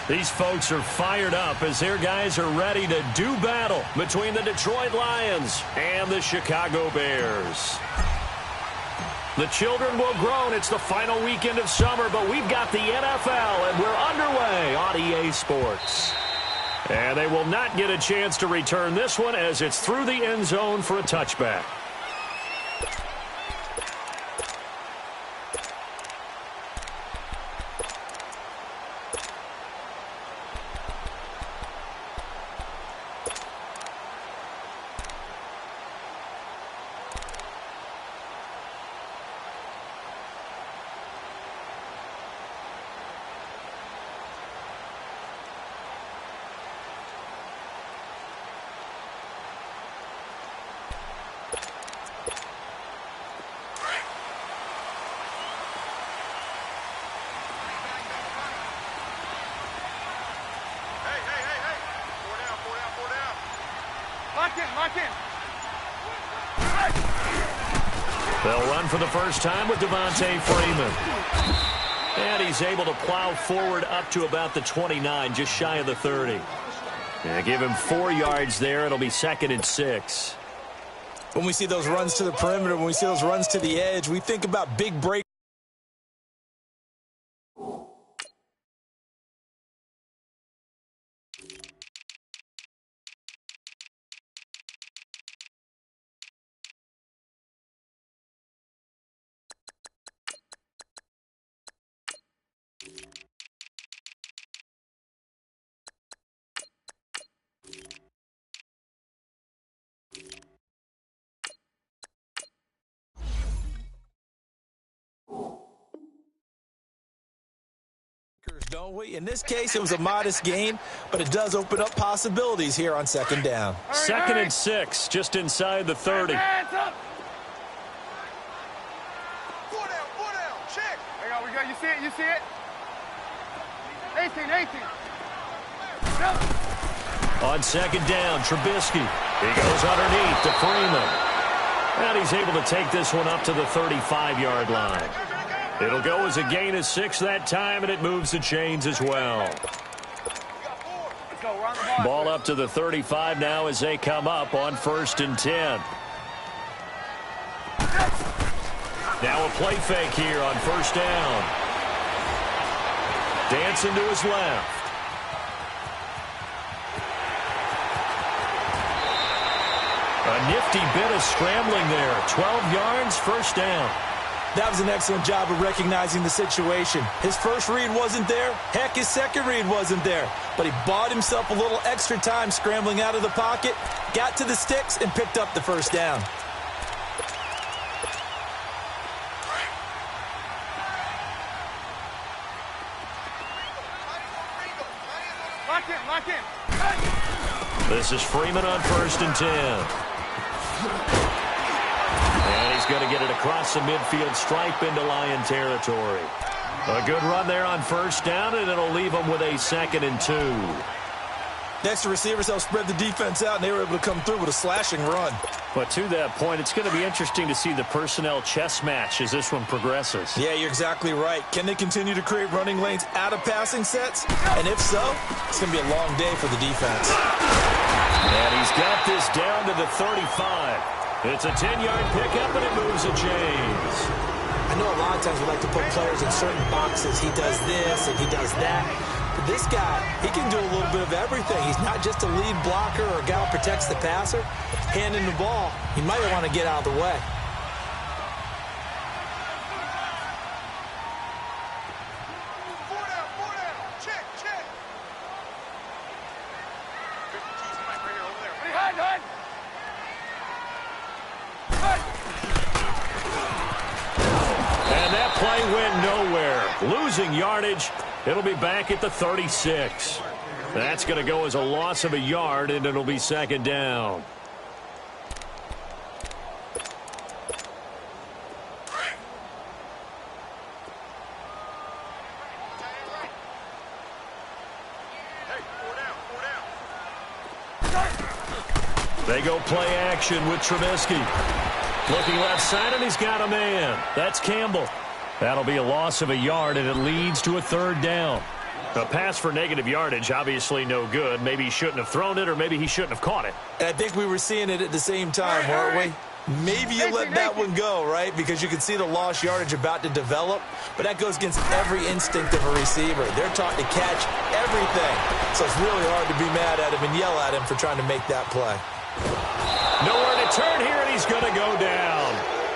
These folks are fired up as their guys are ready to do battle between the Detroit Lions and the Chicago Bears. The children will groan. It's the final weekend of summer, but we've got the NFL, and we're underway on EA Sports. And they will not get a chance to return this one as it's through the end zone for a touchback. They'll run for the first time with Devontae Freeman. And he's able to plow forward up to about the 29, just shy of the 30. Yeah, give him 4 yards there. It'll be 2nd and 6. When we see those runs to the perimeter, when we see those runs to the edge, we think about big break. Don't we? In this case, it was a modest gain, but it does open up possibilities here on 2nd down. 2nd and 6, just inside the 30. Hands up. 4 down, check. We got, you see it? 18. Go. On 2nd down, Trubisky. He goes underneath to Freeman. And he's able to take this one up to the 35-yard line. It'll go as a gain of 6 that time, and it moves the chains as well. Ball up to the 35 now as they come up on 1st and 10. Now a play fake here on 1st down. Dancing to his left. A nifty bit of scrambling there. 12 yards, 1st down. That was an excellent job of recognizing the situation. His first read wasn't there. Heck, his second read wasn't there. But he bought himself a little extra time scrambling out of the pocket, got to the sticks, and picked up the 1st down. Lock in. This is Freeman on 1st and 10. And he's going to get it across the midfield stripe into Lion territory. A good run there on 1st down, and it'll leave him with a 2nd and 2. Next, the receivers helped spread the defense out, and they were able to come through with a slashing run. But to that point, it's going to be interesting to see the personnel chess match as this one progresses. Yeah, you're exactly right. Can they continue to create running lanes out of passing sets? And if so, it's going to be a long day for the defense. And he's got this down to the 35. It's a 10-yard pickup, and it moves the chains. I know a lot of times we like to put players in certain boxes. He does this and he does that. But this guy, he can do a little bit of everything. He's not just a lead blocker or a guy who protects the passer. Handing the ball, he might want to get out of the way. Losing yardage. It'll be back at the 36. That's going to go as a loss of a yard, and it'll be 2nd down. They go play action with Trubisky. Looking left side, and he's got a man. That's Campbell. That'll be a loss of a yard, and it leads to a 3rd down. A pass for negative yardage, obviously no good. Maybe he shouldn't have thrown it, or maybe he shouldn't have caught it. And I think we were seeing it at the same time, weren't we? Maybe you let that one go, right? Because you can see the lost yardage about to develop. But that goes against every instinct of a receiver. They're taught to catch everything. So it's really hard to be mad at him and yell at him for trying to make that play. Nowhere to turn here, and he's going to go down.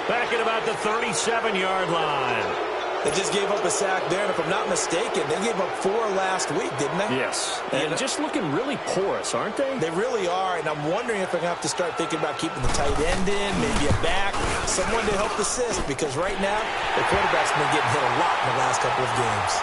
Back at about the 37-yard line. They just gave up a sack there, and if I'm not mistaken, they gave up 4 last week, didn't they? Yes, and just looking really porous, aren't they? They really are, and I'm wondering if they're going to have to start thinking about keeping the tight end in, maybe a back, someone to help assist, because right now, the quarterback's been getting hit a lot in the last couple of games.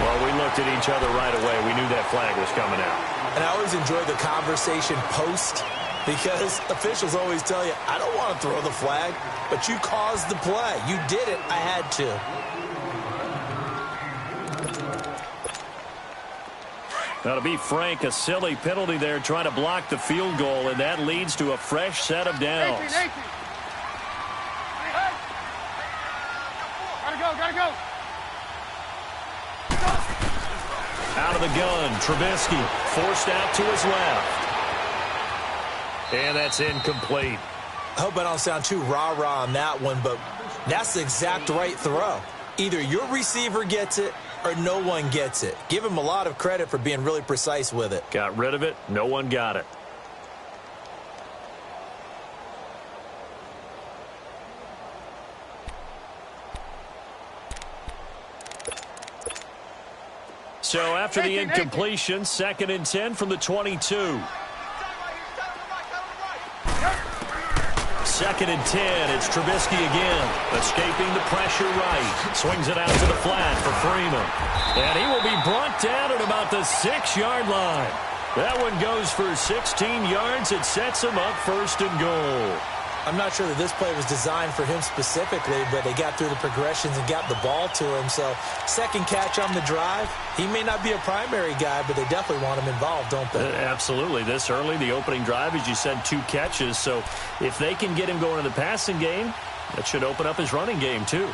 Well, we looked at each other right away. We knew that flag was coming out. And I always enjoy the conversation post, because officials always tell you, I don't want to throw the flag, but you caused the play. You did it. I had to. Now, to be frank, a silly penalty there trying to block the field goal, and that leads to a fresh set of downs. 18. Gotta go. Out of the gun, Trubisky forced out to his left. And that's incomplete. I hope I don't sound too rah-rah on that one, but that's the exact right throw. Either your receiver gets it or no one gets it. Give him a lot of credit for being really precise with it. Got rid of it. No one got it. So after the incompletion, 2nd and 10 from the 22. 2nd and 10. It's Trubisky again. Escaping the pressure right. Swings it out to the flat for Freeman. And he will be brought down at about the 6-yard line. That one goes for 16 yards. It sets him up 1st and goal. I'm not sure that this play was designed for him specifically, but they got through the progressions and got the ball to him. So, second catch on the drive. He may not be a primary guy, but they definitely want him involved, don't they? Absolutely. This early, the opening drive, as you said, 2 catches. So, if they can get him going in the passing game, that should open up his running game, too.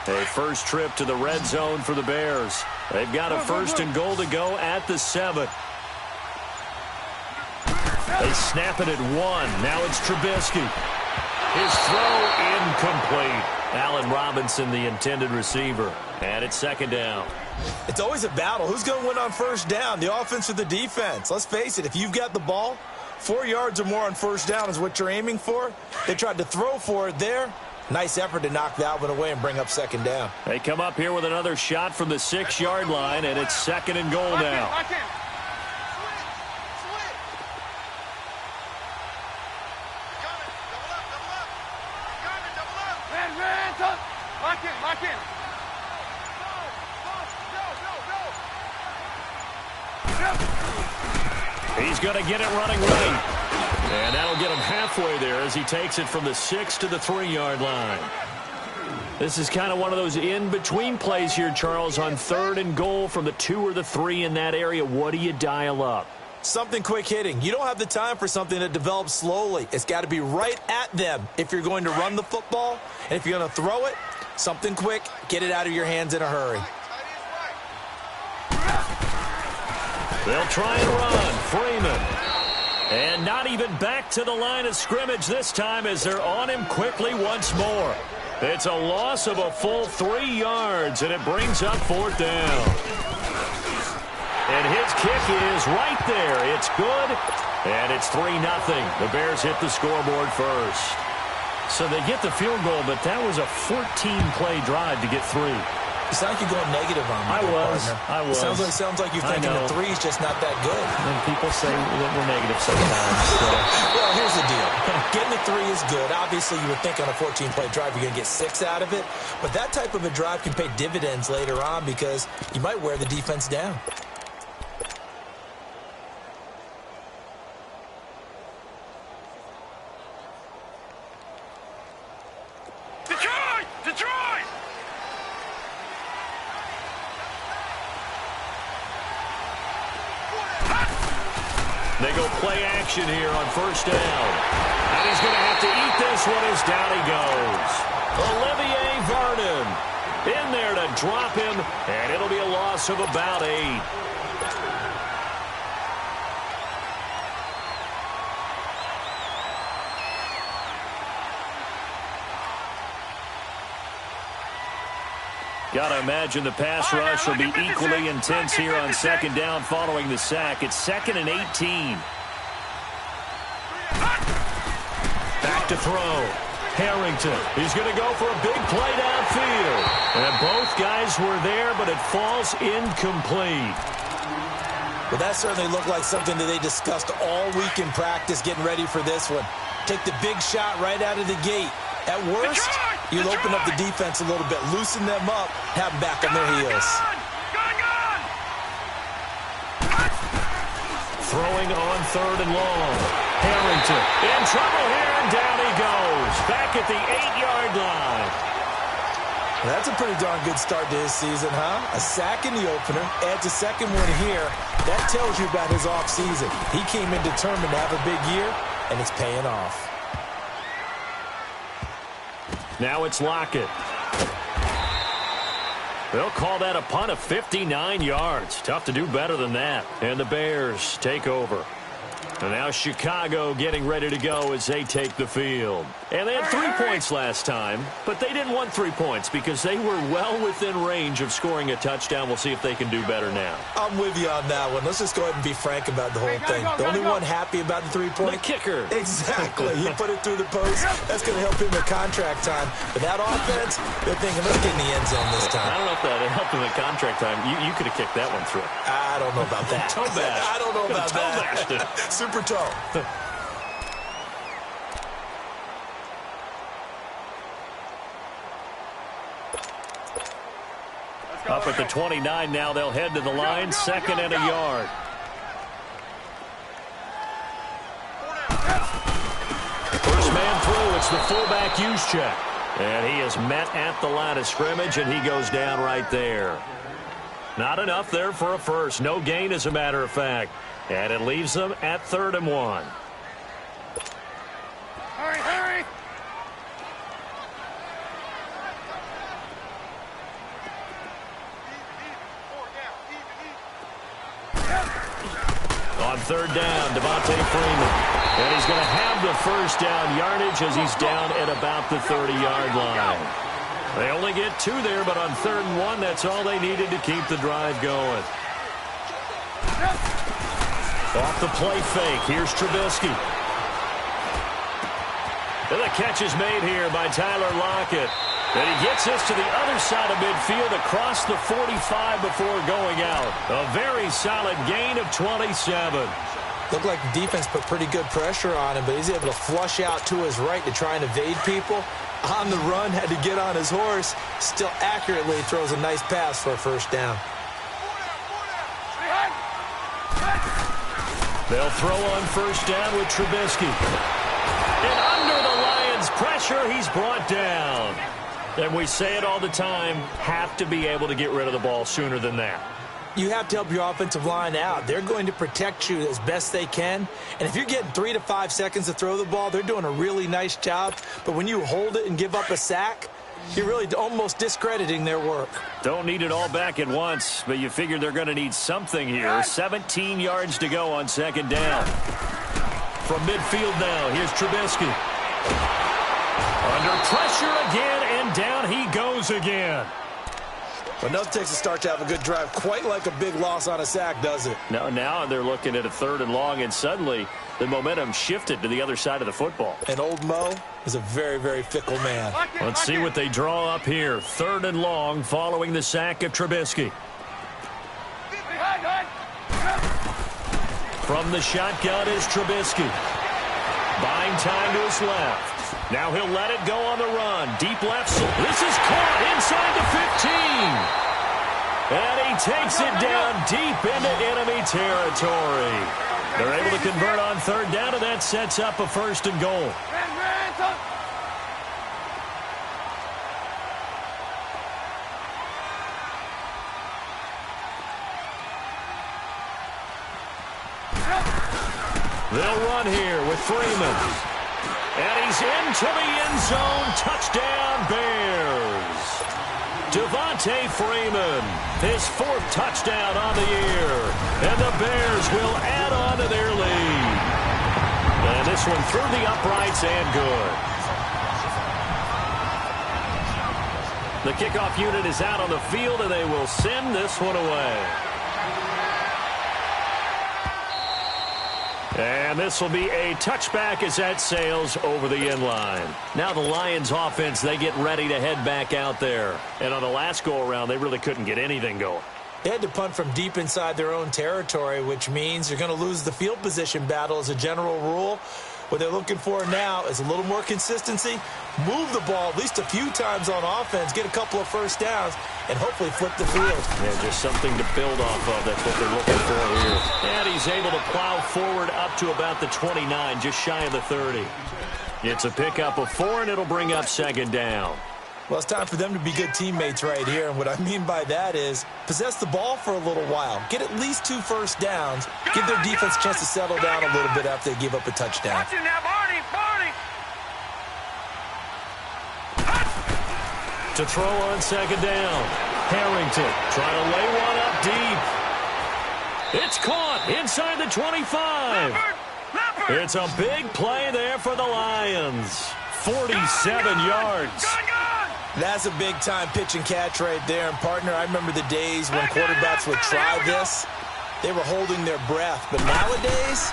A first trip to the red zone for the Bears. They've got a 1st and goal to go at the 7. They snap it at 1. Now it's Trubisky. His throw incomplete. Allen Robinson, the intended receiver. And it's 2nd down. It's always a battle. Who's going to win on 1st down, the offense or the defense? Let's face it, if you've got the ball, 4 yards or more on 1st down is what you're aiming for. They tried to throw for it there. Nice effort to knock that one away and bring up 2nd down. They come up here with another shot from the 6-yard line, and it's 2nd and goal now. Lock in. He's going to get it running right. And that'll get him halfway there as he takes it from the 6 to the 3-yard line. This is kind of one of those in-between plays here, Charles, on 3rd and goal from the 2 or the 3 in that area. What do you dial up? Something quick hitting. You don't have the time for something that develops slowly. It's got to be right at them if you're going to run the football. And if you're going to throw it, something quick, get it out of your hands in a hurry. They'll try and run. Freeman. And not even back to the line of scrimmage this time as they're on him quickly once more. It's a loss of a full 3 yards, and it brings up 4th down. And his kick is right there. It's good, and it's 3-0. The Bears hit the scoreboard first. So they get the field goal, but that was a 14-play drive to get 3. You sound like you're going negative on me. I was. Sounds like you're thinking the 3's just not that good. And people say that we're negative sometimes. So. Well, here's the deal. Getting a 3 is good. Obviously, you would think on a 14-play drive you're going to get 6 out of it. But that type of a drive can pay dividends later on because you might wear the defense down. Detroit! They They go play action here on first down. And he's going to have to eat this one as down he goes. Olivier Vernon in there to drop him, and it'll be a loss of about 8. Got to imagine the pass rush will be equally intense here on second down following the sack. It's 2nd and 18. Back to throw. Harrington. He's going to go for a big play downfield. And both guys were there, but it falls incomplete. Well, that certainly looked like something that they discussed all week in practice getting ready for this one. Take the big shot right out of the gate. At worst, you'll open up the defense a little bit, loosen them up, have them back on their heels. Throwing on 3rd and long. Harrington in trouble here, and down he goes. Back at the 8-yard line. That's a pretty darn good start to his season, huh? A sack in the opener, adds a second one here. That tells you about his offseason. He came in determined to have a big year, and it's paying off. Now it's Lockett. They'll call that a punt of 59 yards. Tough to do better than that. And the Bears take over. And now Chicago getting ready to go as they take the field. And they had 3 points last time, but they didn't want 3 points because they were well within range of scoring a touchdown. We'll see if they can do better now. I'm with you on that one. Let's just go ahead and be frank about the whole thing. The only one happy about the 3-point? The kicker. Exactly. He put it through the post. That's going to help him at contract time. But that offense, they're thinking, let's get in the end zone this time. I don't know if that helped him at contract time. You could have kicked that one through. I don't know about that. Toe bash. I don't know about toe that. Bashed it. Super toe. Up at the 29 now. They'll head to the line. 2nd and a yard. First man through. It's the fullback use check. And he is met at the line of scrimmage, and he goes down right there. Not enough there for a first. No gain, as a matter of fact. And it leaves them at 3rd and 1. Hurry, hurry! On 3rd down, Devontae Freeman. And he's going to have the first down yardage as he's down at about the 30-yard line. They only get 2 there, but on 3rd and 1, that's all they needed to keep the drive going. Off the play fake, here's Trubisky. And the catch is made here by Tyler Lockett. And he gets this to the other side of midfield across the 45 before going out. A very solid gain of 27. Looked like the defense put pretty good pressure on him, but he's able to flush out to his right to try and evade people. On the run, had to get on his horse. Still accurately throws a nice pass for a first down. They'll throw on first down with Trubisky. And under the Lions' pressure, he's brought down. And we say it all the time, have to be able to get rid of the ball sooner than that. You have to help your offensive line out. They're going to protect you as best they can. And if you're getting 3 to 5 seconds to throw the ball, they're doing a really nice job. But when you hold it and give up a sack, you're really almost discrediting their work. Don't need it all back at once, but you figure they're going to need something here. 17 yards to go on 2nd down. From midfield now, here's Trubisky. Under pressure again, and down he goes again. But nothing takes a start to have a good drive, quite like a big loss on a sack, does it? Now they're looking at a 3rd and long, and suddenly the momentum shifted to the other side of the football. And old Mo is a very, very fickle man. Let's see what they draw up here. 3rd and long following the sack of Trubisky. From the shotgun is Trubisky. Buying time to his left. Now he'll let it go on the run. Deep left. This is caught inside the 15. And he takes it down deep into enemy territory. They're able to convert on 3rd down, and that sets up a 1st and goal. They'll run here with Freeman. And he's into the end zone. Touchdown, Bears. Devontae Freeman, his 4th touchdown on the year. And the Bears will add on to their lead. And this one through the uprights and good. The kickoff unit is out on the field, and they will send this one away. And this will be a touchback as that sails over the end line. Now the Lions offense, they get ready to head back out there. And on the last go-around, they really couldn't get anything going. They had to punt from deep inside their own territory, which means you're going to lose the field position battle as a general rule. What they're looking for now is a little more consistency, move the ball at least a few times on offense, get a couple of first downs, and hopefully flip the field. Yeah, just something to build off of. That's what they're looking for here. And he's able to plow forward up to about the 29, just shy of the 30. It's a pickup of 4, and it'll bring up 2nd down. Well, it's time for them to be good teammates right here, and what I mean by that is possess the ball for a little while, get at least 2 first downs, give their defense a chance to settle down a little bit after they give up a touchdown. Watch it now, Barney, Barney. To throw on 2nd down. Harrington trying to lay one up deep. It's caught inside the 25. Leopard. It's a big play there for the Lions. 47 yards. That's a big-time pitch and catch right there. And, partner, I remember the days when quarterbacks would try this. They were holding their breath. But nowadays,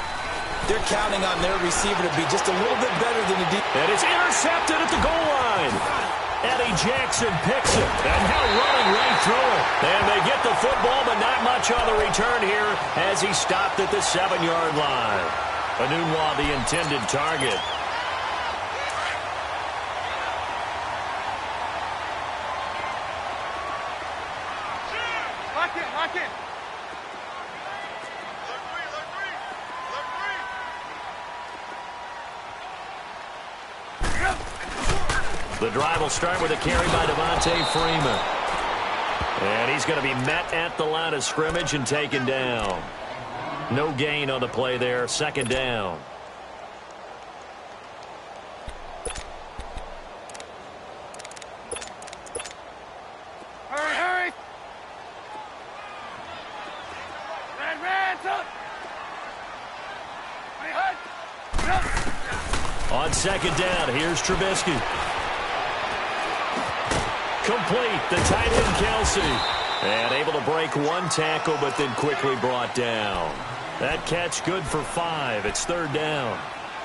they're counting on their receiver to be just a little bit better than the deep. And it's intercepted at the goal line. Eddie Jackson picks it. And now running right through it. And they get the football, but not much on the return here as he stopped at the 7-yard line. Anunwa, the intended target. Lock it. The drive will start with a carry by Devontae Freeman. And he's going to be met at the line of scrimmage and taken down. No gain on the play there. 2nd down. Hurry. On 2nd down, here's Trubisky. Complete, the tight end Kelsey. And able to break 1 tackle, but then quickly brought down. That catch good for 5. It's 3rd down.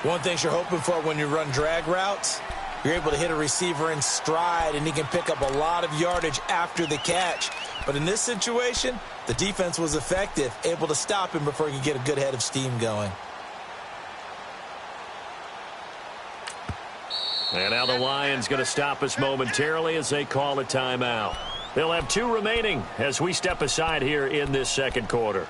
One thing you're hoping for when you run drag routes, you're able to hit a receiver in stride, and he can pick up a lot of yardage after the catch. But in this situation, the defense was effective, able to stop him before he could get a good head of steam going. And now the Lions going to stop us momentarily as they call a timeout. They'll have 2 remaining as we step aside here in this 2nd quarter.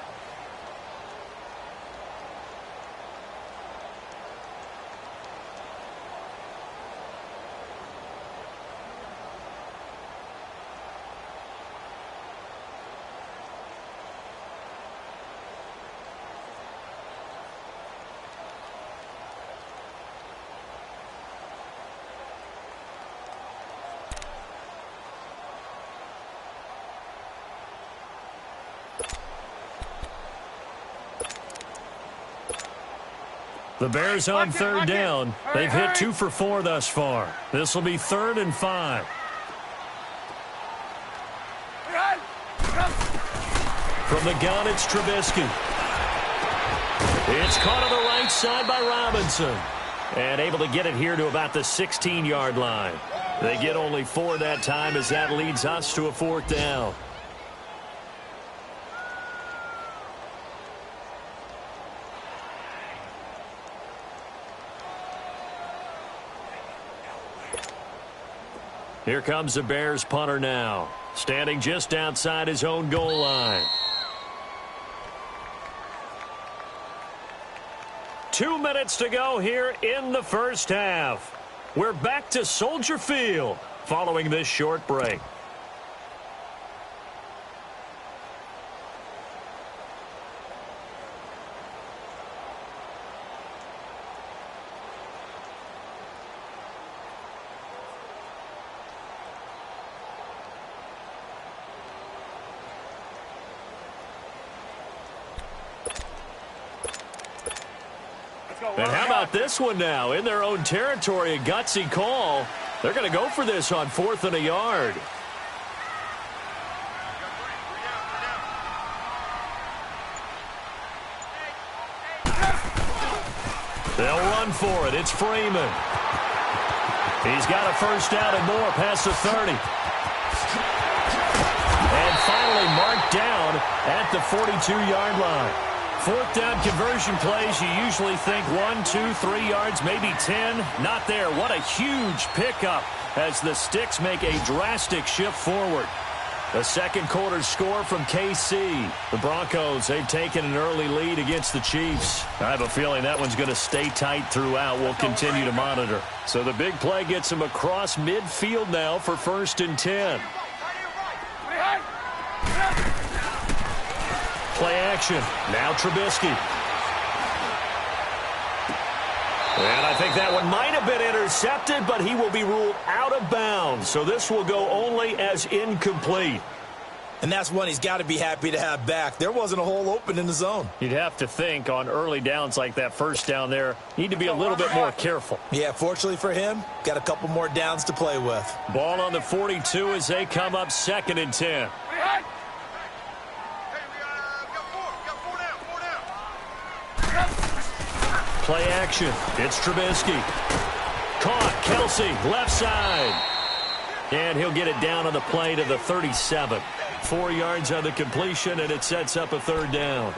The Bears on 3rd down. They've hit 2 for 4 thus far. This will be 3rd and 5. From the gun, it's Trubisky. It's caught on the right side by Robinson. And able to get it here to about the 16-yard line. They get only 4 that time as that leads us to a 4th down. Here comes the Bears punter now, standing just outside his own goal line. 2 minutes to go here in the first half. We're back to Soldier Field following this short break. about this one now? In their own territory, a gutsy call. They're going to go for this on 4th and a yard. They'll run for it. It's Freeman. He's got a first down and more past the 30. And finally marked down at the 42-yard line. 4th down conversion plays, you usually think 1, 2, 3 yards, maybe 10. Not there. What a huge pickup as the Sticks make a drastic shift forward. The second quarter score from KC. The Broncos, they've taken an early lead against the Chiefs. I have a feeling that one's going to stay tight throughout. We'll continue to monitor. So the big play gets him across midfield now for 1st and 10. Play action. Now Trubisky. And I think that one might have been intercepted, but he will be ruled out of bounds. So this will go only as incomplete. And that's one he's got to be happy to have back. There wasn't a hole open in the zone. You'd have to think on early downs like that first down there, need to be a little bit more careful. Yeah, fortunately for him, got a couple more downs to play with. Ball on the 42 as they come up 2nd and 10. Play action. It's Trubisky. Caught. Kelsey, left side. And he'll get it down on the play to the 37. 4 yards on the completion, and it sets up a 3rd down.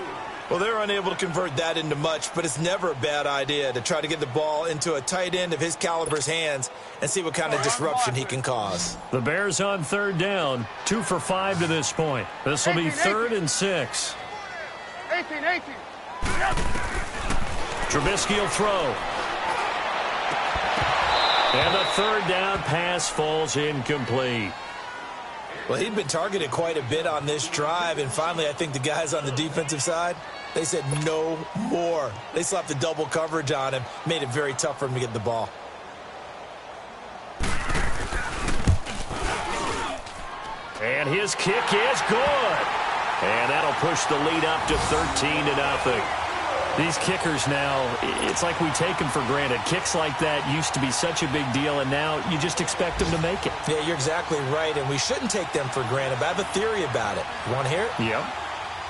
Well, they're unable to convert that into much, but it's never a bad idea to try to get the ball into a tight end of his caliber's hands and see what kind of disruption he can cause. The Bears on 3rd down. 2 for 5 to this point. This will be 3rd and 6. 18. Trubisky will throw. And the 3rd down pass falls incomplete. Well, he'd been targeted quite a bit on this drive, and finally I think the guys on the defensive side, they said no more. They slapped the double coverage on him, made it very tough for him to get the ball. And his kick is good. And that'll push the lead up to 13-0. These kickers now, it's like we take them for granted. Kicks like that used to be such a big deal, and now you just expect them to make it. Yeah, you're exactly right, and we shouldn't take them for granted, but I have a theory about it. You want to hear it? Yep.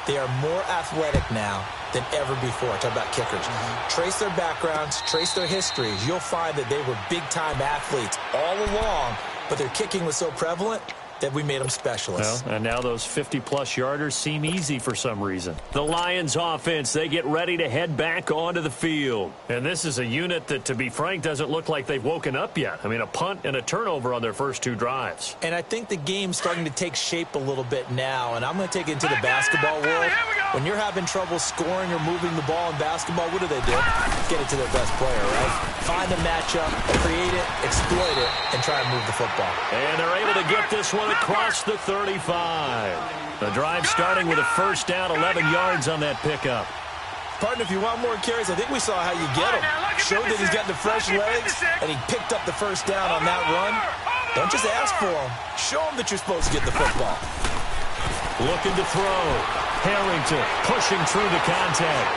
They are more athletic now than ever before. Talk about kickers. Trace their backgrounds, trace their histories. You'll find that they were big-time athletes all along, but their kicking was so prevalent that we made them specialists. Well, and now those 50-plus yarders seem easy for some reason. The Lions offense, they get ready to head back onto the field. And this is a unit that, to be frank, doesn't look like they've woken up yet. I mean, a punt and a turnover on their first 2 drives. And I think the game's starting to take shape a little bit now, and I'm going to take it into the basketball world. When you're having trouble scoring or moving the ball in basketball, what do? Get it to their best player, right? Find a matchup, create it, exploit it, and try and move the football. And they're able to get this one across the 35. The drive starting with a first down, 11 yards on that pickup. Partner, if you want more carries, I think we saw how you get him. Showed that he's got the fresh legs, and he picked up the first down on that run. Don't just ask for him. Show him that you're supposed to get the football. Looking to throw. Harrington pushing through the contact.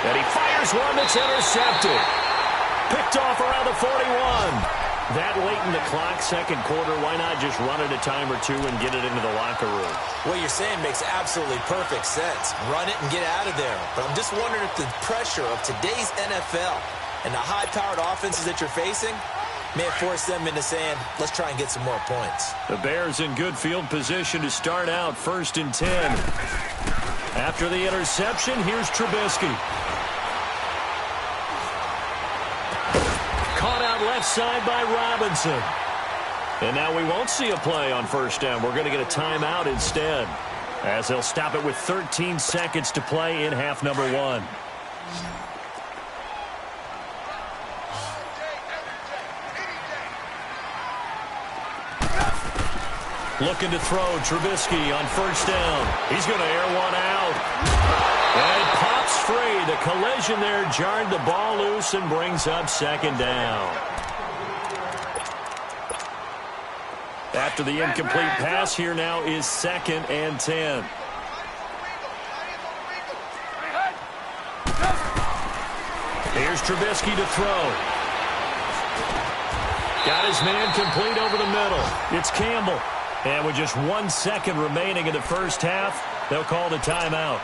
And he fires one that's intercepted. Picked off around the 41. That late in the clock, second quarter, why not just run it a time or two and get it into the locker room? What you're saying makes absolutely perfect sense. Run it and get out of there. But I'm just wondering if the pressure of today's NFL and the high-powered offenses that you're facing may have forced them into saying, let's try and get some more points. The Bears in good field position to start out 1st and 10. After the interception, here's Trubisky. Caught out left side by Robinson. And now we won't see a play on first down. We're going to get a timeout instead, as they'll stop it with 13 seconds to play in half number 1. Looking to throw, Trubisky on first down. He's going to air one out. And it pops free. The collision there jarred the ball loose and brings up second down. After the incomplete pass, here now is 2nd and 10. Trubisky to throw. Got his man complete over the middle. It's Campbell. And with just 1 second remaining in the first half, they'll call the timeout.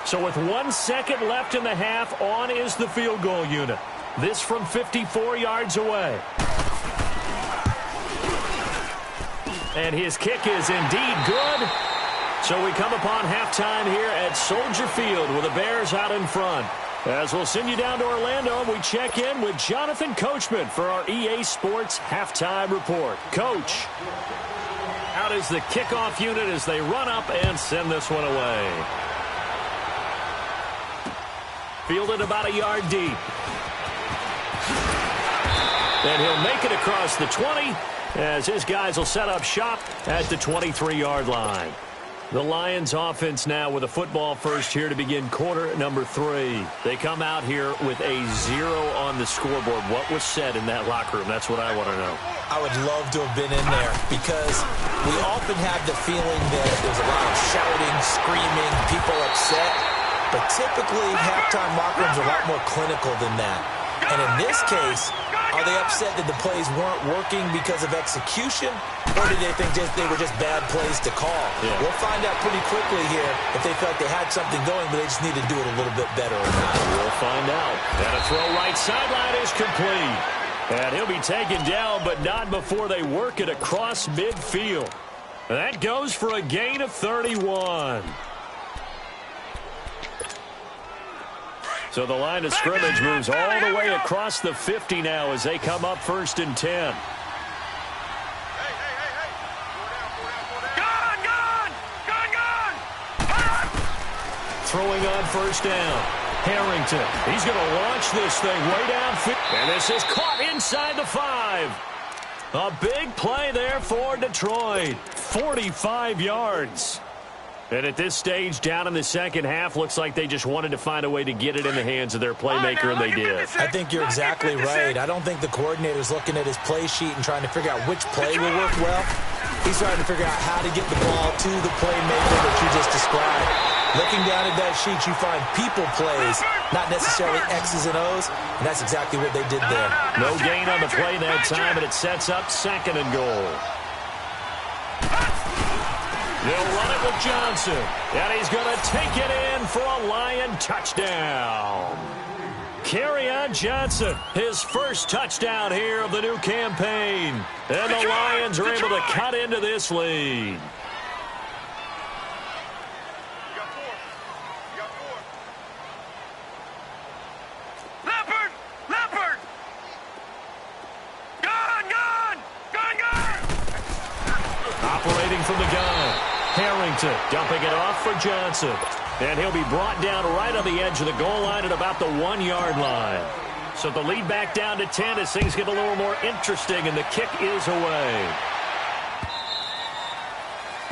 So with 1 second left in the half, on is the field goal unit. This from 54 yards away. And his kick is indeed good. So we come upon halftime here at Soldier Field with the Bears out in front. As we'll send you down to Orlando, we check in with Jonathan Coachman for our EA Sports Halftime Report. Coach, how does the kickoff unit as they run up and send this one away? Fielded about a yard deep. And he'll make it across the 20 as his guys will set up shop at the 23-yard line. The Lions offense now with a football first here to begin quarter number 3. They come out here with a 0 on the scoreboard. What was said in that locker room? That's what I want to know. I would love to have been in there because we often have the feeling that there's a lot of shouting, screaming, people upset. But typically, halftime locker rooms are a lot more clinical than that. And in this case, are they upset that the plays weren't working because of execution? Or did they think they were just bad plays to call? Yeah. We'll find out pretty quickly here if they felt they had something going, but they just need to do it a little bit better or not. We'll find out. And a throw right sideline is complete. And he'll be taken down, but not before they work it across midfield. And that goes for a gain of 31. So the line of scrimmage moves all the way across the 50 now as they come up 1st and 10. Throwing on 1st down. Harrington. He's going to launch this thing way downfield. And this is caught inside the 5. A big play there for Detroit. 45 yards. And at this stage, down in the second half, looks like they just wanted to find a way to get it in the hands of their playmaker, and they did. I think you're exactly right. I don't think the coordinator's looking at his play sheet and trying to figure out which play will work well. He's trying to figure out how to get the ball to the playmaker that you just described. Looking down at that sheet, you find people plays, not necessarily X's and O's, and that's exactly what they did there. No gain on the play that time, and it sets up 2nd and goal. They'll run it with Johnson, and he's going to take it in for a Lion touchdown. Kerryon Johnson, his first touchdown here of the new campaign. And the Lions are able to cut into this lead. Operating from the gun. Harrington dumping it off for Johnson. And he'll be brought down right on the edge of the goal line at about the 1-yard line. So the lead back down to 10 as things get a little more interesting, and the kick is away.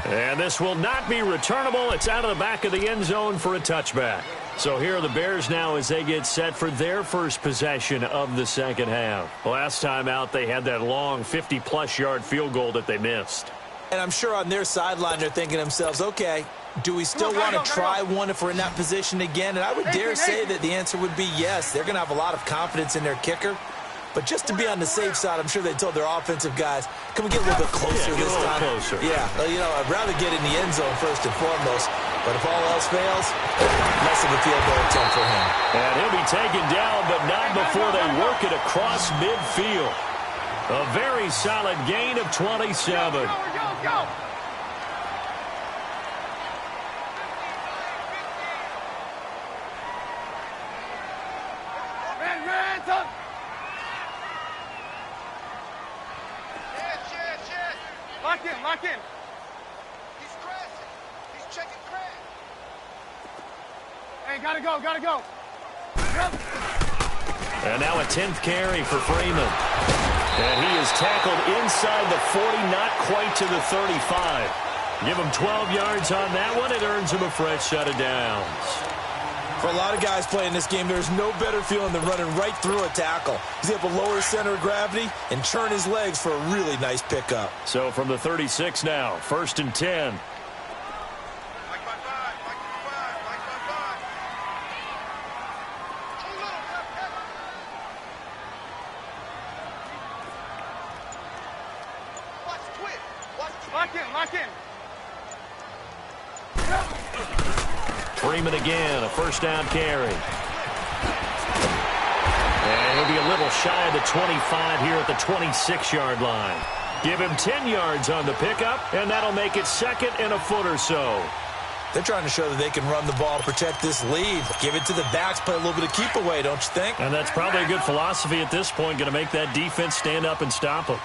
And this will not be returnable. It's out of the back of the end zone for a touchback. So here are the Bears now as they get set for their first possession of the second half. Last time out, they had that long 50-plus yard field goal that they missed. And I'm sure on their sideline they're thinking to themselves, okay, do we still want to try one if we're in that position again? And I would dare say that the answer would be yes. They're going to have a lot of confidence in their kicker. But just to be on the safe side, I'm sure they told their offensive guys, can we get a little bit closer this time? Closer. Yeah, you know, I'd rather get in the end zone first and foremost. But if all else fails, less of a field goal attempt for him. And he'll be taken down, but not before they work it across midfield. A very solid gain of 27. Go! Man, top. Yes. Lock in. He's crashing. He's checking crash. Hey, gotta go. And now a 10th carry for Freeman. And he is tackled inside the 40, not quite to the 35. Give him 12 yards on that one. It earns him a fresh set of downs. For a lot of guys playing this game, there's no better feeling than running right through a tackle. He's able to lower his center of gravity and turn his legs for a really nice pickup. So from the 36 now, 1st and 10. Lock in, lock in. Freeman again, a first down carry. And he'll be a little shy of the 25 here at the 26-yard line. Give him 10 yards on the pickup, and that'll make it second and a foot or so. They're trying to show that they can run the ball to protect this lead. Give it to the backs, play a little bit of keep away, don't you think? And that's probably a good philosophy at this point, going to make that defense stand up and stop them.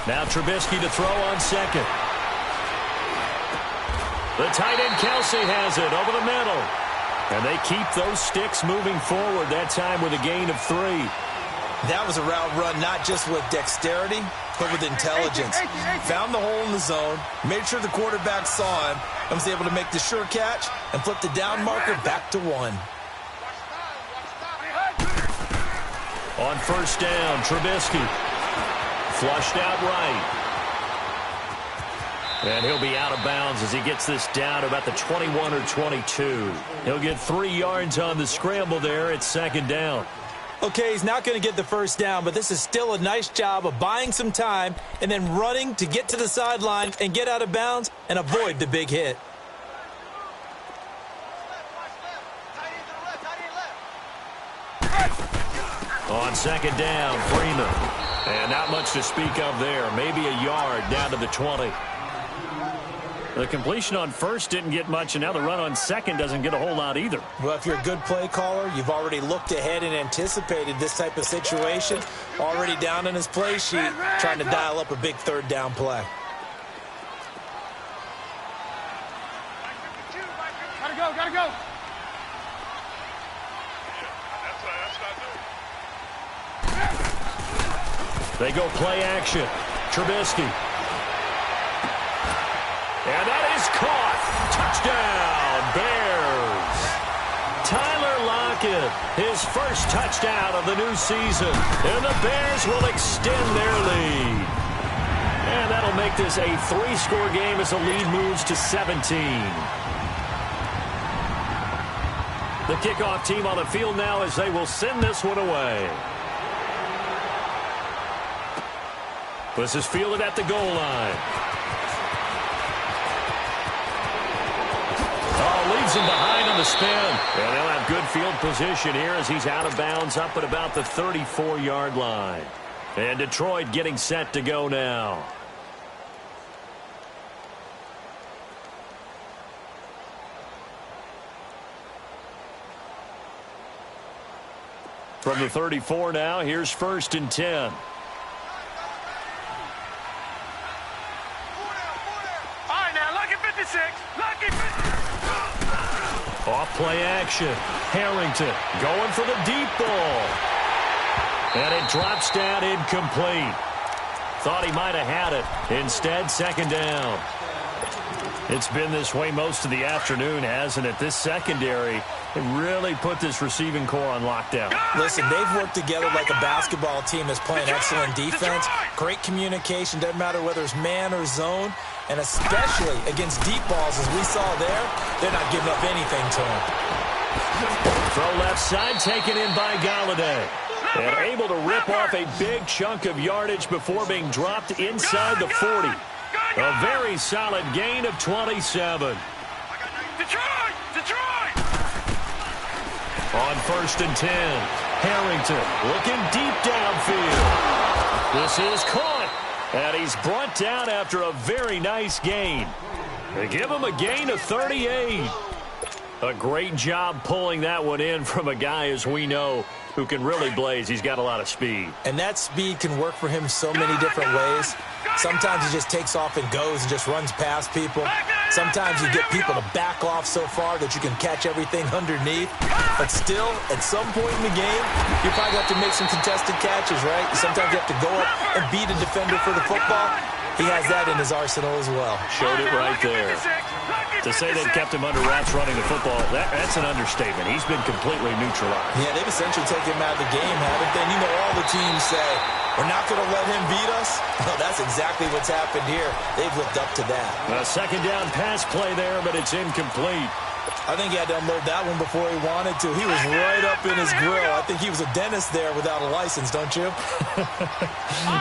Now Trubisky to throw on second. The tight end Kelsey has it over the middle. And they keep those sticks moving forward, that time with a gain of 3. That was a route run not just with dexterity, but with intelligence. Found the hole in the zone, made sure the quarterback saw him, and was able to make the sure catch and flip the down marker back to 1. On first down, Trubisky. Flushed out right. And he'll be out of bounds as he gets this down to about the 21 or 22. He'll get 3 yards on the scramble there. It's second down. Okay, he's not going to get the first down, but this is still a nice job of buying some time and then running to get to the sideline and get out of bounds and avoid the big hit. On second down, Freeman. And not much to speak of there. Maybe a yard down to the 20. The completion on first didn't get much, and now the run on second doesn't get a whole lot either. Well, if you're a good play caller, you've already looked ahead and anticipated this type of situation. Already down in his play sheet, trying to dial up a big third down play. Gotta go, gotta go. They go play action. Trubisky. And that is caught. Touchdown, Bears. Tyler Lockett, his first touchdown of the new season. And the Bears will extend their lead. And that'll make this a 3-score game as the lead moves to 17. The kickoff team on the field now as they will send this one away. This is fielded at the goal line. Leads him behind on the spin. And they'll have good field position here as he's out of bounds up at about the 34-yard line. And Detroit getting set to go now. From the 34 now, here's first and 10. All right, now, lucky 56. Lucky 56. Off play action. Harrington going for the deep ball. And it drops down incomplete. Thought he might have had it. Instead, second down. It's been this way most of the afternoon, hasn't it? This secondary really put this receiving core on lockdown. Listen, they've worked together like a basketball team that's playing excellent defense. Great communication. Doesn't matter whether it's man or zone. And especially against deep balls, as we saw there, they're not giving up anything to him. Throw left side, taken in by Galladay. And able to rip off a big chunk of yardage before being dropped inside the 40. A very solid gain of 27. Detroit! Detroit! On first and 10, Harrington looking deep downfield. This is caught. And he's brought down after a very nice gain. They give him a gain of 38. A great job pulling that one in from a guy, as we know, who can really blaze. He's got a lot of speed. And that speed can work for him so many different ways. Sometimes he just takes off and goes and just runs past people. Sometimes you get people to back off so far that you can catch everything underneath. But still, at some point in the game, you probably have to make some contested catches, right? Sometimes you have to go up and beat a defender for the football. He has that in his arsenal as well. Showed it right there. To say they've kept him under wraps running the football, that's an understatement. He's been completely neutralized. Yeah, they've essentially taken him out of the game, haven't they? And you know, all the teams say, we're not going to let him beat us. Well, that's exactly what's happened here. They've lived up to that. A second down pass play there, but it's incomplete. I think he had to unload that one before he wanted to. He was right up in his grill. I think he was a dentist there without a license, don't you?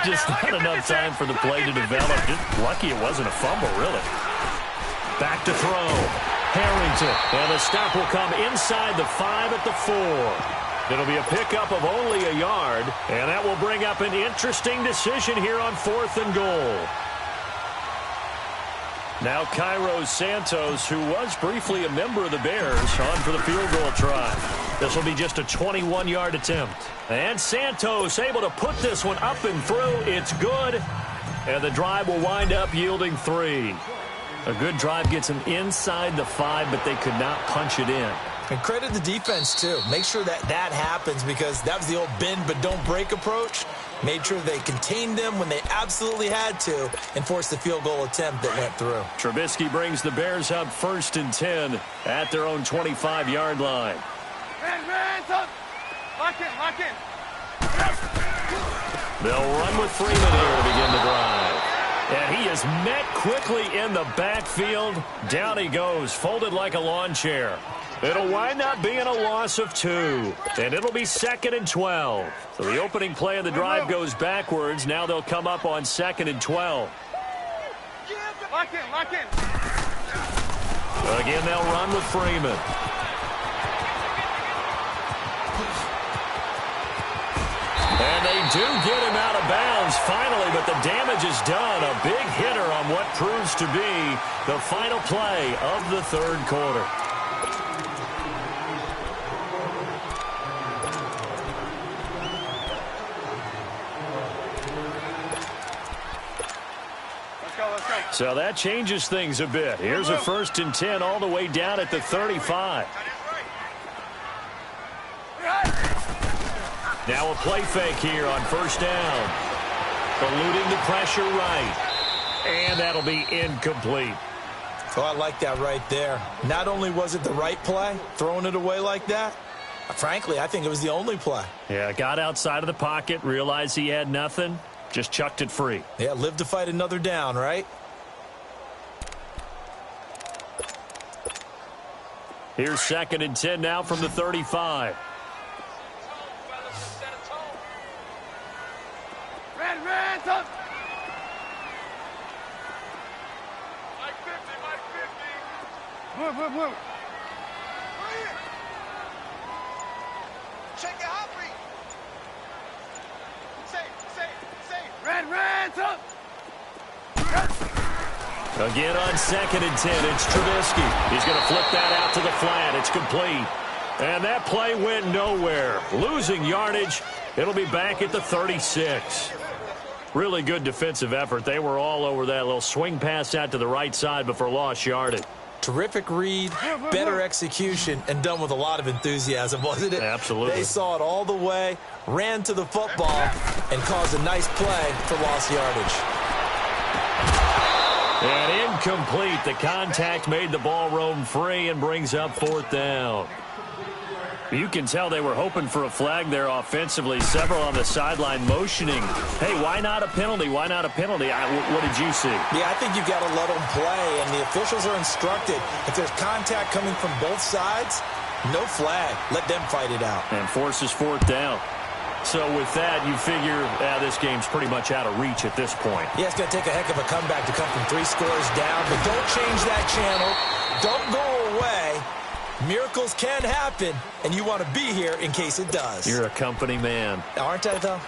Just not enough time for the play to develop. Just lucky it wasn't a fumble, really. Back to throw. Harrington. And the stop will come inside the 5 at the 4. It'll be a pickup of only a yard, and that will bring up an interesting decision here on 4th and goal. Now Cairo Santos, who was briefly a member of the Bears, on for the field goal try. This will be just a 21-yard attempt. And Santos able to put this one up and through. It's good. And the drive will wind up yielding 3. A good drive gets them inside the 5, but they could not punch it in. And credit the defense, too. Make sure that happens, because that was the old bend but don't break approach. Made sure they contained them when they absolutely had to and forced the field goal attempt that went through. Trubisky brings the Bears up 1st and 10 at their own 25-yard line. Lock in. They'll run with Freeman here to begin the drive. And he is met quickly in the backfield. Down he goes, folded like a lawn chair. It'll wind up being a loss of 2. And it'll be 2nd and 12. So the opening play of the drive goes backwards. Now they'll come up on 2nd and 12. Lock in. Again, they'll run with Freeman. And they do get him out of bounds finally, but the damage is done. A big hitter on what proves to be the final play of the 3rd quarter. Let's go. So that changes things a bit. Here's a 1st and 10 all the way down at the 35. Now a play fake here on 1st down. Eluding the pressure right. And that'll be incomplete. Oh, I like that right there. Not only was it the right play, throwing it away like that, frankly, I think it was the only play. Yeah, got outside of the pocket, realized he had nothing, just chucked it free. Yeah, live to fight another down, right? Here's 2nd and 10 now from the 35. Red, up. Move. Check your hot read. Safe. Red, up. Again on 2nd and 10, it's Trubisky. He's going to flip that out to the flat. It's complete. And that play went nowhere. Losing yardage. It'll be back at the 36. Really good defensive effort. They were all over that little swing pass out to the right side before lost yardage. Terrific read, better execution, and done with a lot of enthusiasm, wasn't it? Absolutely. They saw it all the way, ran to the football, and caused a nice play for lost yardage. And incomplete. The contact made the ball roam free and brings up 4th down. You can tell they were hoping for a flag there offensively. Several on the sideline motioning. Hey, why not a penalty? Why not a penalty? What did you see? Yeah, I think you've got to let them play, and the officials are instructed. If there's contact coming from both sides, no flag. Let them fight it out. And forces 4th down. So with that, you figure this game's pretty much out of reach at this point. Yeah, it's going to take a heck of a comeback to come from 3 scores down, but don't change that channel. Don't go away. Miracles can happen, and you want to be here in case it does. You're a company man. Aren't I, though?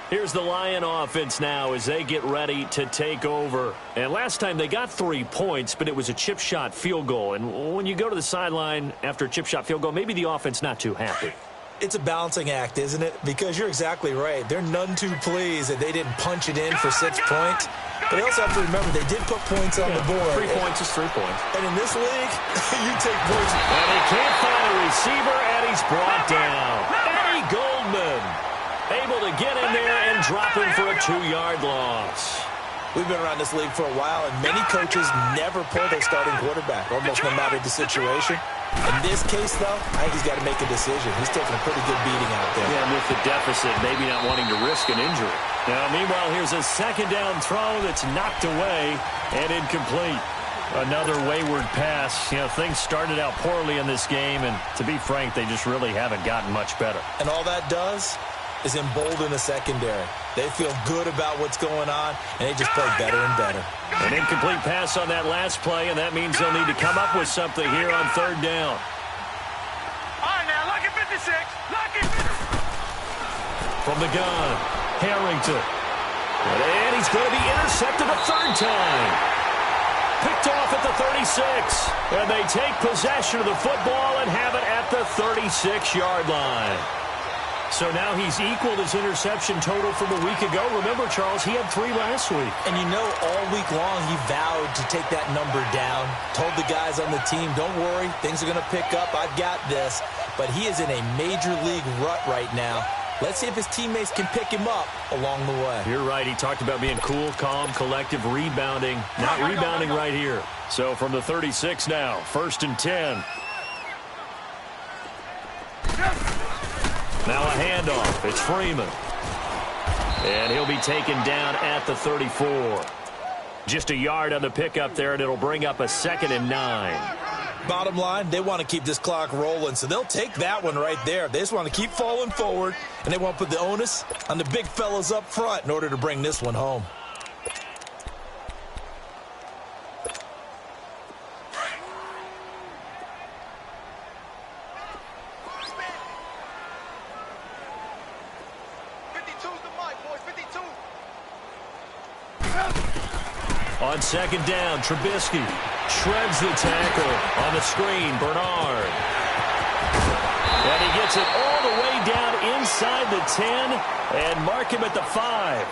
Here's the Lion offense now as they get ready to take over. And last time they got 3 points, but it was a chip shot field goal. And when you go to the sideline after a chip shot field goal, maybe the offense not too happy. It's a balancing act, isn't it? Because you're exactly right. They're none too pleased that they didn't punch it in for 6 points. But they also have to remember they did put points on the board. 3 points is 3 points. And in this league, you take points. And he can't find a receiver, and he's brought down. Eddie Goldman able to get in there and drop him for a 2-yard loss. We've been around this league for a while, and many coaches never pull their starting quarterback, almost no matter the situation. In this case, though, I think he's got to make a decision. He's taking a pretty good beating out there. Yeah, and with the deficit, maybe not wanting to risk an injury. Now, meanwhile, here's a 2nd down throw that's knocked away and incomplete. Another wayward pass. You know, things started out poorly in this game, and to be frank, they just really haven't gotten much better. And all that does is embolden the secondary. They feel good about what's going on, and they just play better and better. An incomplete pass on that last play, and that means they'll need to come up with something here on third down. All right, now, lock it 56. Lock it 56. From the gun, Harrington. And he's going to be intercepted a third time. Picked off at the 36. And they take possession of the football and have it at the 36-yard line. So now he's equaled his interception total from a week ago. Remember, Charles, he had 3 last week. And you know, all week long he vowed to take that number down. Told the guys on the team, don't worry, things are going to pick up. I've got this. But he is in a major league rut right now. Let's see if his teammates can pick him up along the way. You're right. He talked about being cool, calm, collective, rebounding. Not rebounding right here. So from the 36 now, 1st and 10. Now a handoff. It's Freeman. And he'll be taken down at the 34. Just a yard on the pickup there, and it'll bring up a 2nd and 9. Bottom line, they want to keep this clock rolling, so they'll take that one right there. They just want to keep falling forward, and they want to put the onus on the big fellas up front in order to bring this one home. On 2nd down, Trubisky shreds the tackle on the screen. Bernard. And he gets it all the way down inside the 10 and mark him at the 5.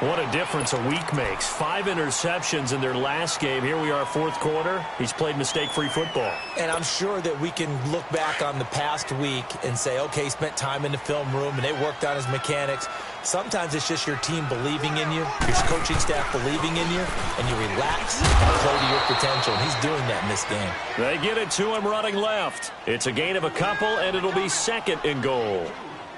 What a difference a week makes. 5 interceptions in their last game. Here we are, 4th quarter. He's played mistake-free football. And I'm sure that we can look back on the past week and say, okay, he spent time in the film room and they worked on his mechanics. Sometimes it's just your team believing in you, your coaching staff believing in you, and you relax and play to your potential. And he's doing that in this game. They get it to him running left. It's a gain of a couple, and it'll be 2nd and goal.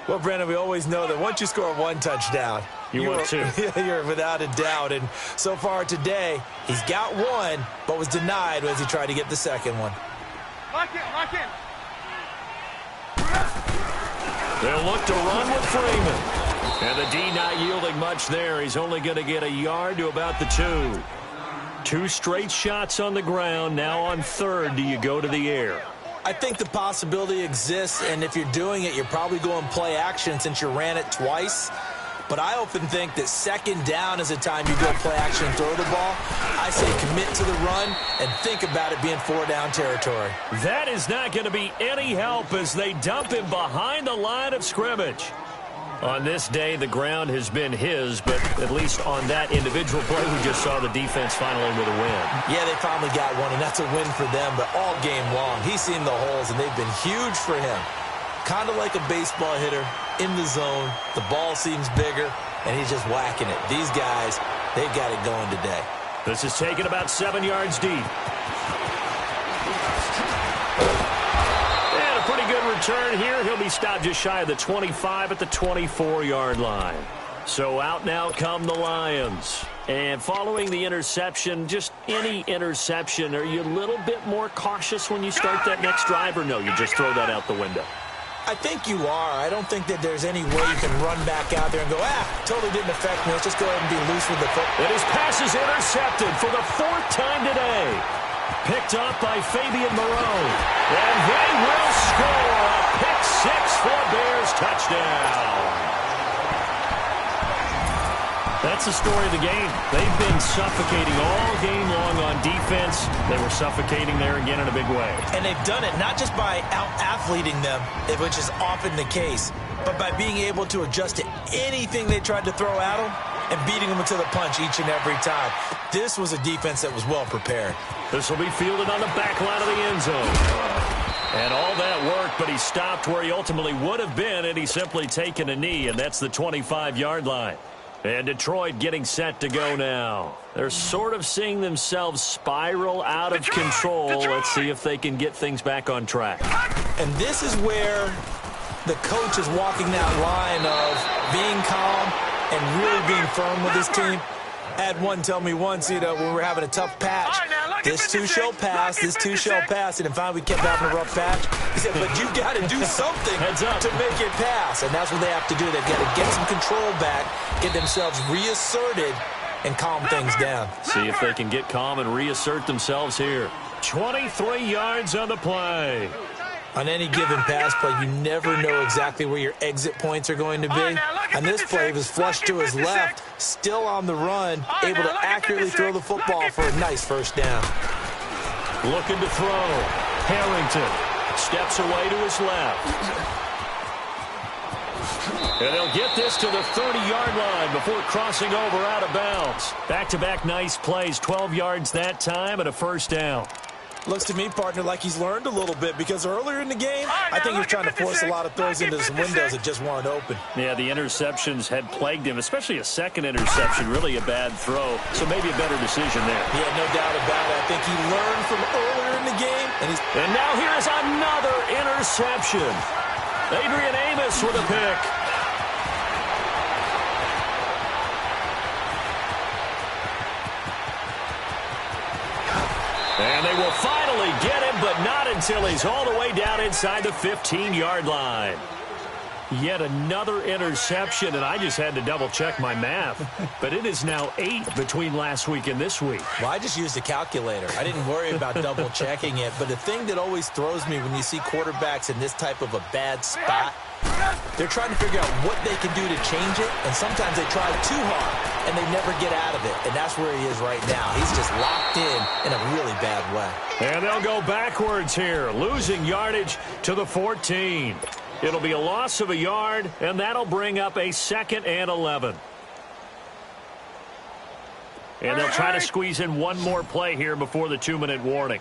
Well, Brandon, we always know that once you score 1 touchdown, you're 2. You're without a doubt. And so far today, he's got 1, but was denied as he tried to get the 2nd one. Lock in, lock in. They'll look to run with Freeman. And the D not yielding much there. He's only going to get a yard to about the 2. 2 straight shots on the ground. Now on 3rd, do you go to the air? I think the possibility exists, and if you're doing it, you're probably going play action since you ran it twice. But I often think that 2nd down is a time you go play action and throw the ball. I say commit to the run and think about it being 4-down territory. That is not going to be any help as they dump him behind the line of scrimmage. On this day, the ground has been his, but at least on that individual play, we just saw the defense finally with a win. Yeah, they finally got one, and that's a win for them, but all game long, he's seen the holes, and they've been huge for him. Kind of like a baseball hitter in the zone. The ball seems bigger, and he's just whacking it. These guys, they've got it going today. This is taken about 7 yards deep. Pretty good return here. He'll be stopped just shy of the 25 at the 24-yard line. So out now come the Lions. And following the interception, just any interception, are you a little bit more cautious when you start that next drive, or no, you just throw that out the window? I think you are. I don't think that there's any way you can run back out there and go, totally didn't affect me. Let's just go ahead and be loose with the football. And his pass is intercepted for the 4th time today. Picked up by Fabian Moreau. And they will score a pick-6 for a Bears touchdown. That's the story of the game. They've been suffocating all game long on defense. They were suffocating there again in a big way. And they've done it not just by out-athleting them, which is often the case, but by being able to adjust to anything they tried to throw at them and beating them to the punch each and every time. This was a defense that was well prepared. This will be fielded on the back line of the end zone. And all that worked, but he stopped where he ultimately would have been, and he's simply taken a knee, and that's the 25-yard line. And Detroit getting set to go now. They're sort of seeing themselves spiral out of control. Let's see if they can get things back on track. And this is where the coach is walking that line of being calm and really being firm with his team. I had one tell me once, when we were having a tough patch, This too shall pass. This too shall pass. And then finally we kept having a rough patch. He said, but you got to do something to make it pass. And that's what they have to do. They've got to get some control back, get themselves reasserted, and calm things down. See if they can get calm and reassert themselves here. 23 yards on the play. On any given pass play, you never know exactly where your exit points are going to be. On this play, he was flushed to his left, still on the run, able to accurately throw the football for a nice first down. Looking to throw. Harrington steps away to his left. And they'll get this to the 30-yard line before crossing over out of bounds. Back-to-back nice plays, 12 yards that time and a first down. Looks to me, partner, like he's learned a little bit because earlier in the game, I think he was trying to force a lot of throws into some windows that just weren't open. Yeah, the interceptions had plagued him, especially a second interception, really a bad throw. So maybe a better decision there. Yeah, no doubt about it. I think he learned from earlier in the game. And now here's another interception. Adrian Amos with a pick. And they will finally get him, but not until he's all the way down inside the 15-yard line. Yet another interception, and I just had to double-check my math. But it is now 8 between last week and this week. Well, I just used a calculator. I didn't worry about double-checking it. But the thing that always throws me when you see quarterbacks in this type of a bad spot, they're trying to figure out what they can do to change it, and sometimes they try too hard, and they never get out of it. And that's where he is right now. He's just locked in a really bad way. And they'll go backwards here, losing yardage to the 14. It'll be a loss of a yard, and that'll bring up a 2nd and 11. And they'll try to squeeze in one more play here before the 2-minute warning.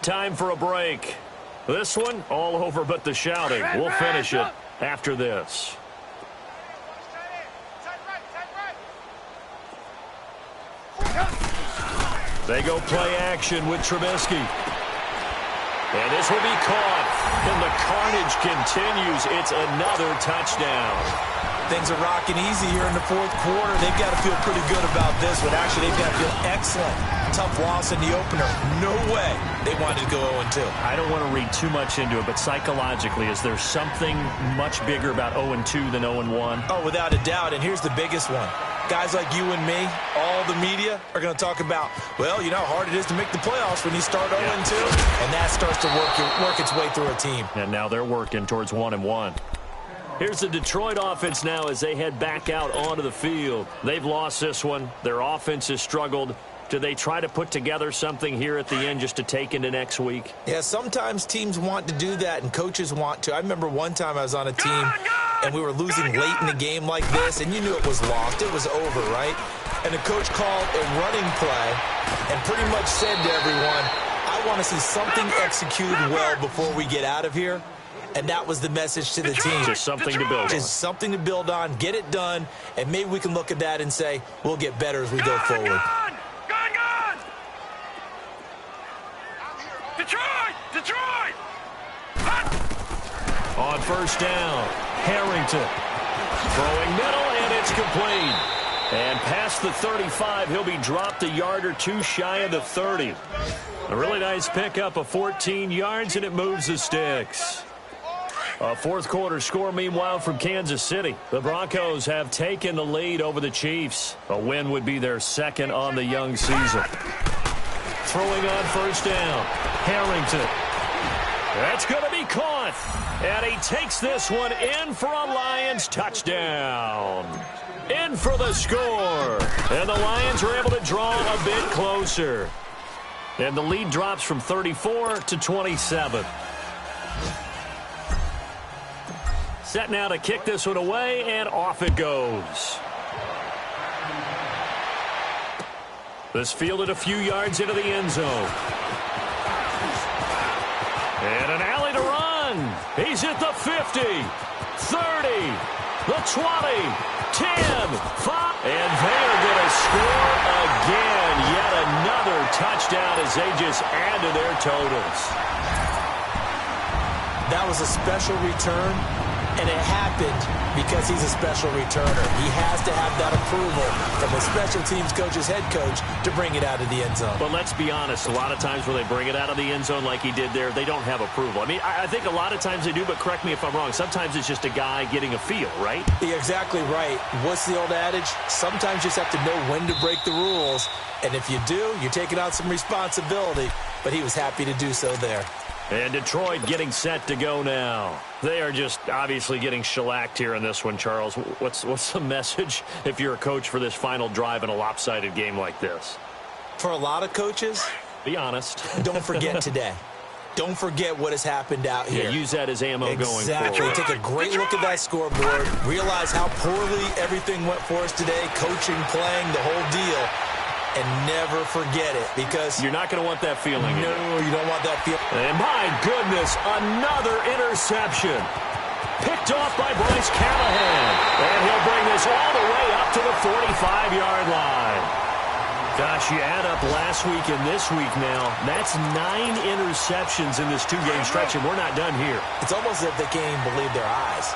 Time for a break. This one, all over but the shouting. We'll finish it after this. They go play action with Trubisky. And this will be caught. And the carnage continues. It's another touchdown. Things are rocking easy here in the fourth quarter. They've got to feel pretty good about this one. Actually, they've got to feel excellent. Tough loss in the opener. No way they wanted to go 0-2. I don't want to read too much into it, but psychologically, is there something much bigger about 0-2 than 0-1? Oh, without a doubt, and here's the biggest one. Guys like you and me, all the media, are going to talk about, well, you know how hard it is to make the playoffs when you start 0-2, and that starts to work its way through a team. And now they're working towards 1-1. Here's the Detroit offense now as they head back out onto the field. They've lost this one. Their offense has struggled. Do they try to put together something here at the end just to take into next week? Yeah, sometimes teams want to do that and coaches want to. I remember one time I was on a team and we were losing late in the game like this, and you knew it was lost. It was over, right? And the coach called a running play and pretty much said to everyone, I want to see something executed well before we get out of here. And that was the message to the team. Just something to build on. Just something to build on, get it done, and maybe we can look at that and say, we'll get better as we go forward. Detroit! On first down, Harrington. Throwing middle, and it's complete. And past the 35, he'll be dropped a yard or two shy of the 30. A really nice pickup of 14 yards, and it moves the sticks. A fourth quarter score, meanwhile, from Kansas City. The Broncos have taken the lead over the Chiefs. A win would be their second on the young season. Throwing on first down, Harrington. That's going to be caught. And he takes this one in for a Lions touchdown. In for the score. And the Lions are able to draw a bit closer. And the lead drops from 34 to 27. Set now to kick this one away, and off it goes. This fielded a few yards into the end zone. And an alley to run. He's at the 50, 30, the 20, 10, 5. And they're going to score again. Yet another touchdown as they just add to their totals. That was a special return. And it happened because he's a special returner. He has to have that approval from the special teams coach's head coach to bring it out of the end zone. But let's be honest, a lot of times when they bring it out of the end zone like he did there, they don't have approval. I mean, I think a lot of times they do, but correct me if I'm wrong. Sometimes it's just a guy getting a feel, right? You're exactly right. What's the old adage? Sometimes you just have to know when to break the rules. And if you do, you're taking on some responsibility. But he was happy to do so there. And Detroit getting set to go now. They are just obviously getting shellacked here in this one, Charles. What's the message if you're a coach for this final drive in a lopsided game like this? For a lot of coaches, be honest. Don't forget today. Don't forget what has happened out here. Yeah, use that as ammo going forward. Exactly. Take a great look at that scoreboard. Realize how poorly everything went for us today. Coaching, playing, the whole deal. And never forget it, because you're not going to want that feeling. No, you don't want that feeling. And my goodness, another interception. Picked off by Bryce Callahan. And he'll bring this all the way up to the 45-yard line. Gosh, you add up last week and this week now. That's 9 interceptions in this two-game stretch, and we're not done here. It's almost as if they can't even believe their eyes.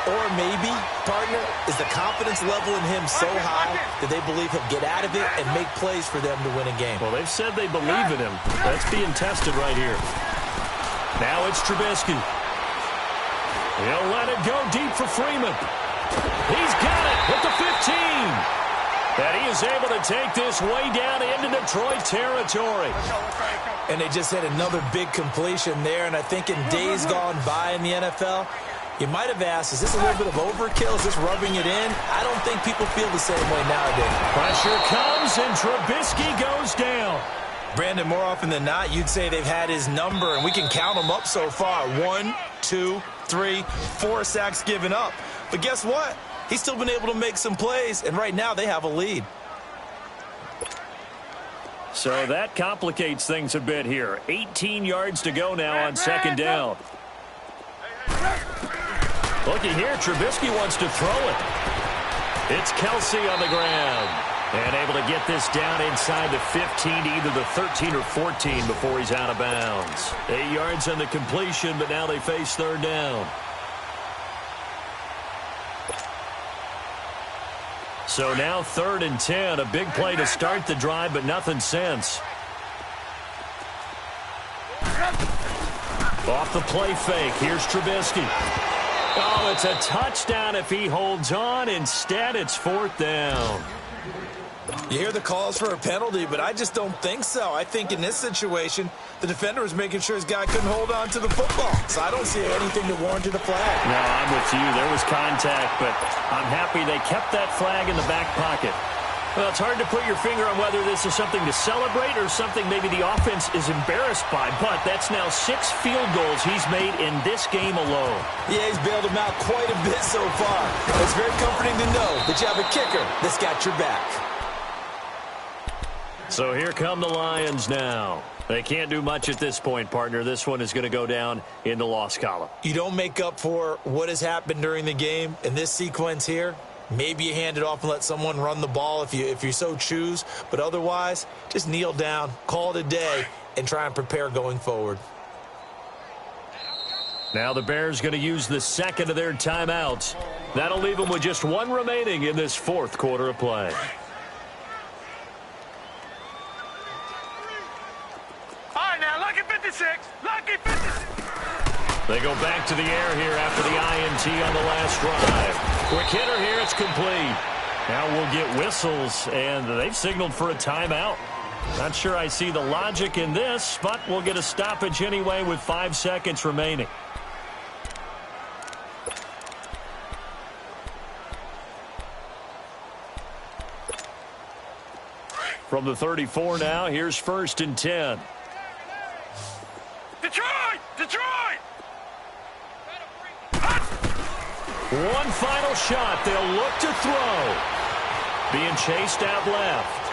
Or maybe, partner, is the confidence level in him so high that they believe he'll get out of it and make plays for them to win a game. Well, they've said they believe in him. That's being tested right here. Now it's Trubisky. He'll let it go deep for Freeman. He's got it at the 15. And he is able to take this way down into Detroit territory. And they just had another big completion there. And I think in days gone by in the NFL, you might have asked, is this a little bit of overkill? Is this rubbing it in? I don't think people feel the same way nowadays. Pressure comes, and Trubisky goes down. Brandon, more often than not, you'd say they've had his number, and we can count them up so far. 1, 2, 3, 4 sacks given up. But guess what? He's still been able to make some plays, and right now they have a lead. So that complicates things a bit here. 18 yards to go now on second down. Looky here, Trubisky wants to throw it. It's Kelsey on the ground. And able to get this down inside the 15 to either the 13 or 14 before he's out of bounds. 8 yards on the completion, but now they face third down. So now 3rd and 10. A big play to start the drive, but nothing since. Off the play fake. Here's Trubisky. Oh, it's a touchdown if he holds on. Instead, it's 4th down. You hear the calls for a penalty, but I just don't think so. I think in this situation, the defender was making sure his guy couldn't hold on to the football. So I don't see anything that warranted a flag. No, I'm with you. There was contact, but I'm happy they kept that flag in the back pocket. Well, it's hard to put your finger on whether this is something to celebrate or something maybe the offense is embarrassed by, but that's now 6 field goals he's made in this game alone. Yeah, he's bailed him out quite a bit so far. It's very comforting to know that you have a kicker that's got your back. So here come the Lions now. They can't do much at this point, partner. This one is going to go down in the loss column. You don't make up for what has happened during the game in this sequence here. Maybe you hand it off and let someone run the ball if you so choose. But otherwise, just kneel down, call it a day, and try and prepare going forward. Now the Bears going to use the second of their timeouts. That'll leave them with just 1 remaining in this 4th quarter of play. All right, now, lucky 56. Lucky 56. They go back to the air here after the INT on the last drive. Quick hitter here, it's complete. Now we'll get whistles, and they've signaled for a timeout. Not sure I see the logic in this, but we'll get a stoppage anyway with 5 seconds remaining. From the 34 now, here's 1st and 10. Detroit! Detroit! One final shot. They'll look to throw. Being chased out left.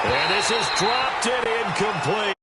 And this is dropped and incomplete.